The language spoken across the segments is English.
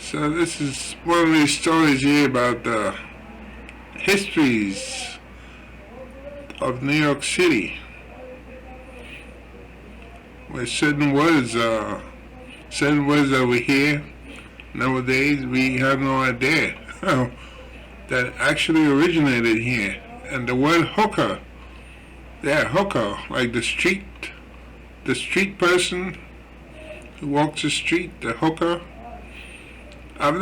So this is one of these stories here about the histories of New York City, where certain words that we hear nowadays we have no idea that actually originated here. And the word hooker, hooker, like the street person who walks the street, the hooker. I've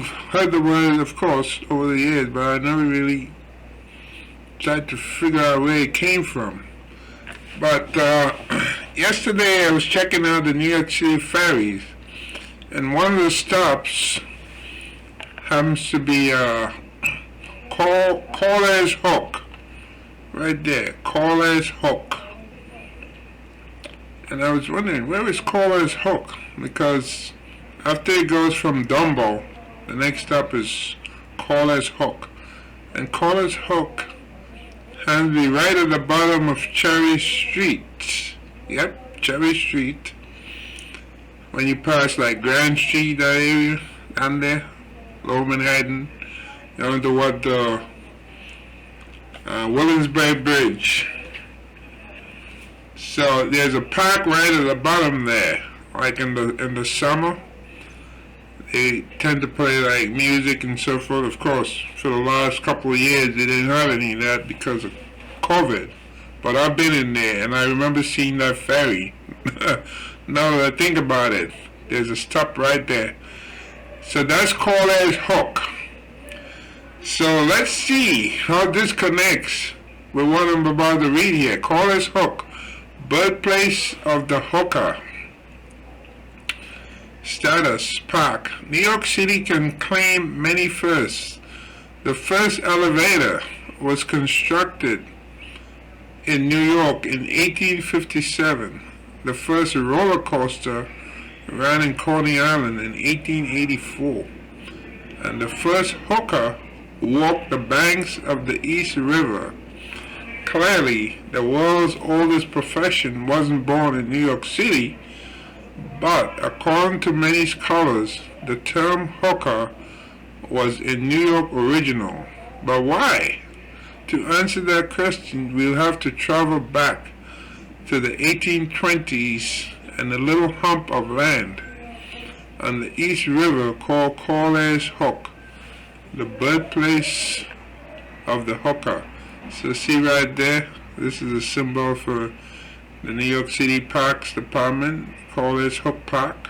heard the word, of course, over the years, but I never really tried to figure out where it came from. But yesterday I was checking out the New York City ferries, and one of the stops happens to be Corlears Hook, right there, Corlears Hook. And I was wondering, where is Corlears Hook? Because after it goes from Dumbo, the next stop is Corlears Hook. And Corlears Hook has to be right at the bottom of Cherry Street. Yep, Cherry Street. When you pass like Grand Street, that area, down there, Lower Manhattan, down to what the Williamsburg Bridge. So there's a park right at the bottom there. Like in the summer, they tend to play like music and so forth. Of course, for the last couple of years they didn't have any of that because of COVID. But I've been in there and I remember seeing that ferry. Now that I think about it, there's a stop right there. So that's Corlears Hook. So let's see how this connects with what I'm about to read here. Corlears Hook, birthplace of the hooker. Status, Park. New York City can claim many firsts. The first elevator was constructed in New York in 1857. The first roller coaster ran in Coney Island in 1884. And the first hooker walked the banks of the East River. Clearly, the world's oldest profession wasn't born in New York City, but according to many scholars, the term hooker was a New York original. But why? To answer that question, we'll have to travel back to the 1820s and a little hump of land on the East River called Corlears Hook, the birthplace of the hooker. So see right there, this is a symbol for the New York City Parks Department, Corlears Hook Park.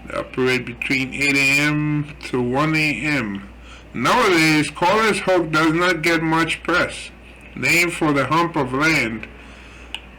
They operate between 8 a.m. to 1 a.m. Nowadays, Corlears Hook does not get much press, named for the hump of land,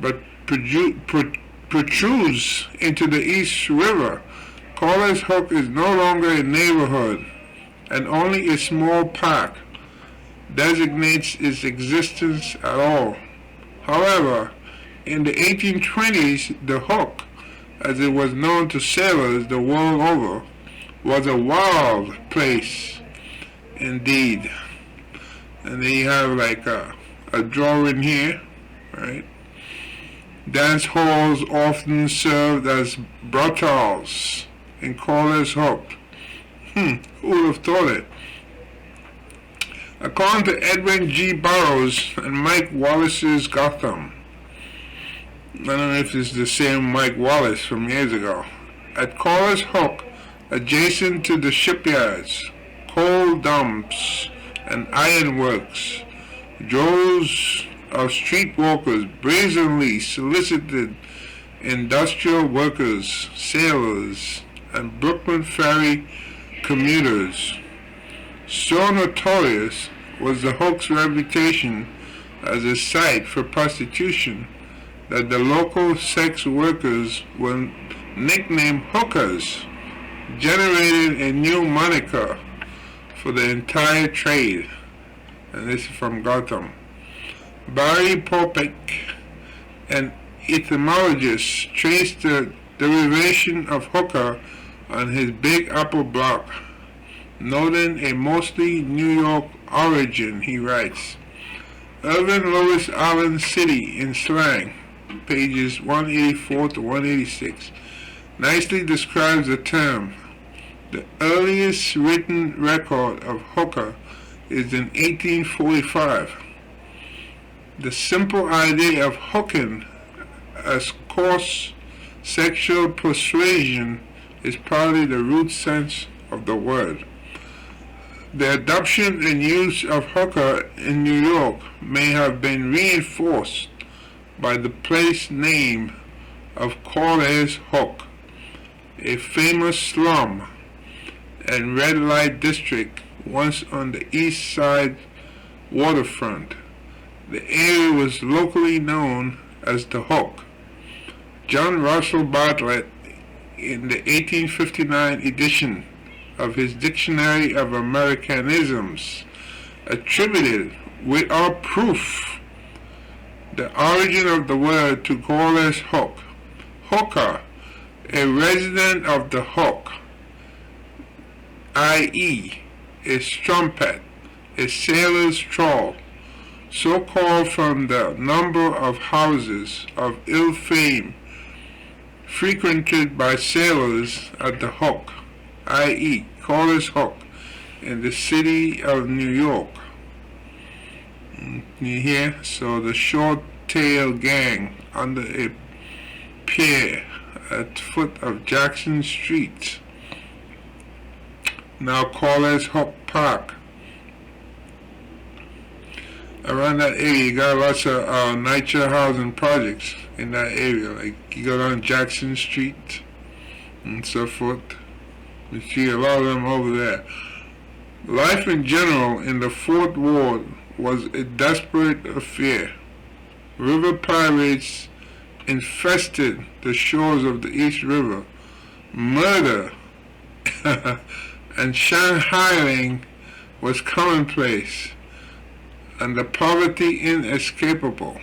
but protrudes into the East River. Corlears Hook is no longer a neighborhood, and only a small park designates its existence at all. However, in the 1820s, the Hook, as it was known to sailors the world over, was a wild place indeed. And then you have like a drawing here, right? Dance halls often served as brothels in Corlears Hook. Who would have thought it? According to Edwin G. Burroughs and Mike Wallace's Gotham, I don't know if it's the same Mike Wallace from years ago, at Corlears Hook, adjacent to the shipyards, coal dumps, and ironworks, droves of streetwalkers brazenly solicited industrial workers, sailors, and Brooklyn ferry commuters. So notorious was the Hook's reputation as a site for prostitution that the local sex workers were nicknamed hookers, generating a new moniker for the entire trade. And this is from Gotham. Barry Popek, an etymologist, traced the derivation of hooker on his Big Apple block, noting a mostly New York origin. He writes, Irving Louis Allen City in slang, pages 184 to 186. nicely describes the term. The earliest written record of hooker is in 1845. The simple idea of hooking as coarse sexual persuasion is probably the root sense of the word. The adoption and use of hooker in New York may have been reinforced by the place name of Corlears Hook, a famous slum and red light district once on the east side waterfront. The area was locally known as the Hook. John Russell Bartlett, in the 1859 edition of his Dictionary of Americanisms, attributed without proof the origin of the word to Corlears Hook. Hooker, a resident of the Hook, i.e., a strumpet, a sailor's trawl, so called from the number of houses of ill fame frequented by sailors at the Hook, i.e., Corlears Hook, in the city of New York. You hear? So the short tail gang under a pier at the foot of Jackson Street, now Corlears Hook Park. Around that area, you got lots of NYCHA housing projects in that area. Like you go down Jackson Street and so forth. You see a lot of them over there. Life in general in the Fourth Ward was a desperate affair. River pirates infested the shores of the East River. Murder and shanghaiing was commonplace, and the poverty inescapable.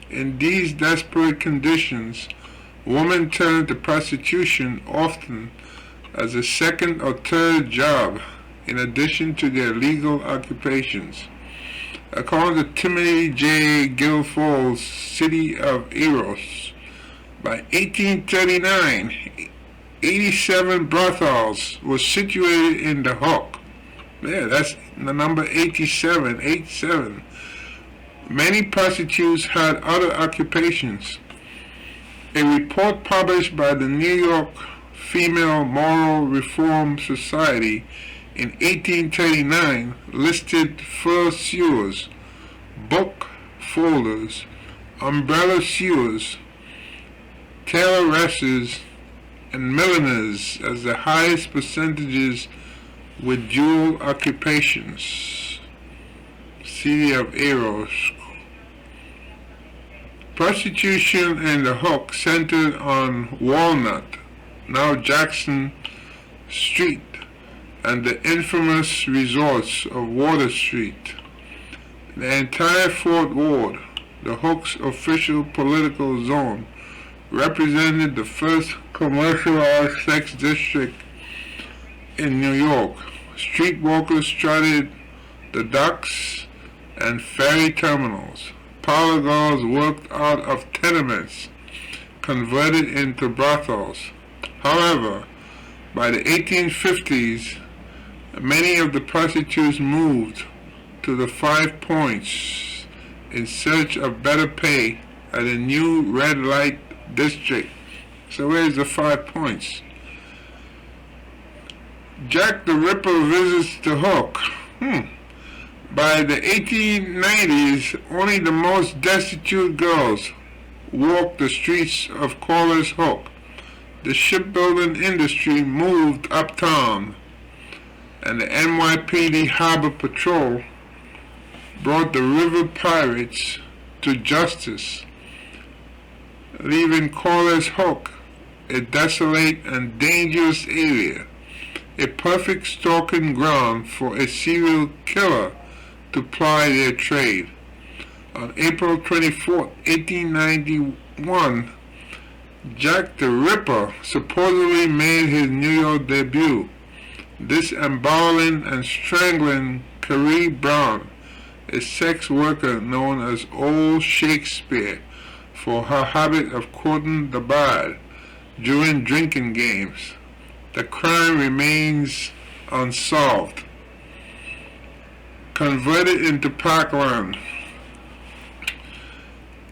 In these desperate conditions, women turned to prostitution often as a second or third job in addition to their legal occupations. According to Timothy J. Guilfoyle's City of Eros, by 1839, 87 brothels were situated in the Hook. Yeah, that's the number 87, 87. Many prostitutes had other occupations. A report published by the New York Female Moral Reform Society in 1839 listed fur sewers, book folders, umbrella sewers, tailoresses, and milliners as the highest percentages with dual occupations. City of Eros. Prostitution in the Hook centered on Walnut, now Jackson Street, and the infamous resorts of Water Street. The entire Fourth Ward, the Hook's official political zone, represented the first commercialized sex district in New York. Streetwalkers strutted the docks and ferry terminals. Parlor girls worked out of tenements converted into brothels. However, by the 1850s, many of the prostitutes moved to the Five Points in search of better pay at a new red light district. So where's the 5 Points? Jack the Ripper visits the Hook. By the 1890s, only the most destitute girls walked the streets of Corlears Hook. The shipbuilding industry moved uptown, and the NYPD Harbor Patrol brought the river pirates to justice, leaving Corlears Hook a desolate and dangerous area, a perfect stalking ground for a serial killer to ply their trade. On April 24, 1891, Jack the Ripper supposedly made his New York debut, disemboweling and strangling Carrie Brown, a sex worker known as Old Shakespeare, for her habit of quoting the bard. during drinking games. The crime remains unsolved. Converted into parkland.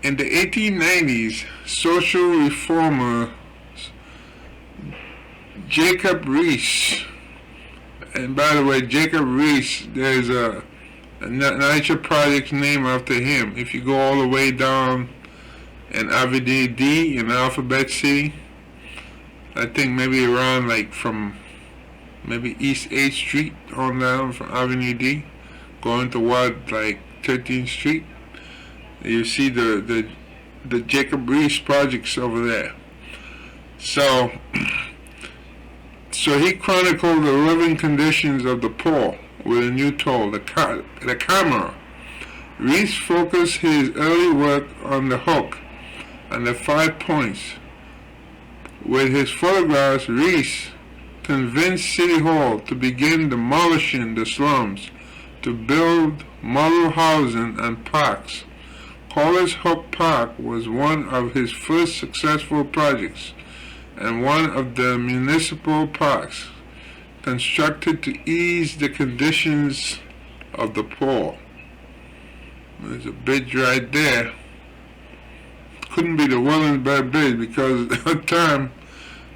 In the 1890s, social reformer Jacob Riis, and by the way, Jacob Riis, there's a nature project named after him. If you go all the way down in Avenue D in Alphabet City, I think maybe around like from maybe East 8th Street on down from Avenue D, going toward like 13th Street, you see the Jacob Riis projects over there. So he chronicled the living conditions of the poor with a new tool, the camera. Riis focused his early work on the hook and the 5 points. With his photographs, Riis convinced City Hall to begin demolishing the slums to build model housing and parks. Corlears Hook Park was one of his first successful projects and one of the municipal parks constructed to ease the conditions of the poor. There's a bridge right there. Couldn't be the Williamsburg Bridge because at the time,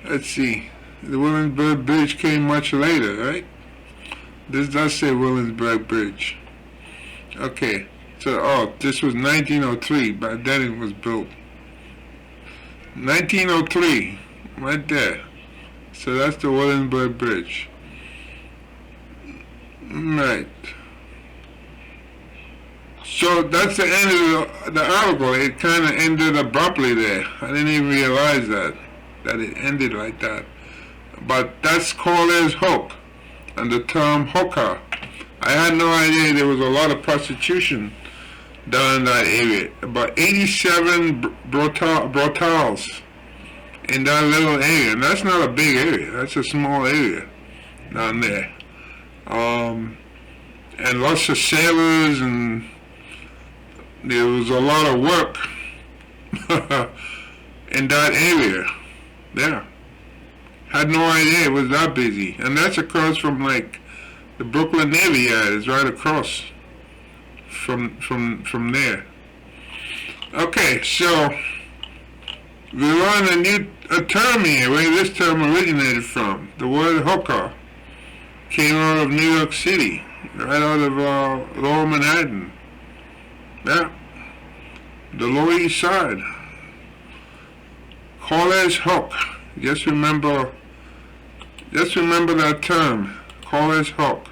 let's see, the Williamsburg Bridge came much later, right? This does say Williamsburg Bridge. Okay, so, this was 1903, by then it was built. 1903, right there. So that's the Williamsburg Bridge. Right. So that's the end of the article. It kind of ended abruptly there. I didn't even realize that it ended like that. But that's Corlear's hook, and the term hooker. I had no idea there was a lot of prostitution down in that area. About 87 brothels in that little area. And that's not a big area. That's a small area down there. And lots of sailors, and there was a lot of work in that area. Yeah. Had no idea it was that busy. And that's across from like the Brooklyn Navy Yard. It's right across from there. Okay, so we learned a term here, where this term originated from. The word hooker came out of New York City, right out of Lower Manhattan. Yeah, the Lower East Side. Corlear's hook. Just remember that term, Corlear's hook.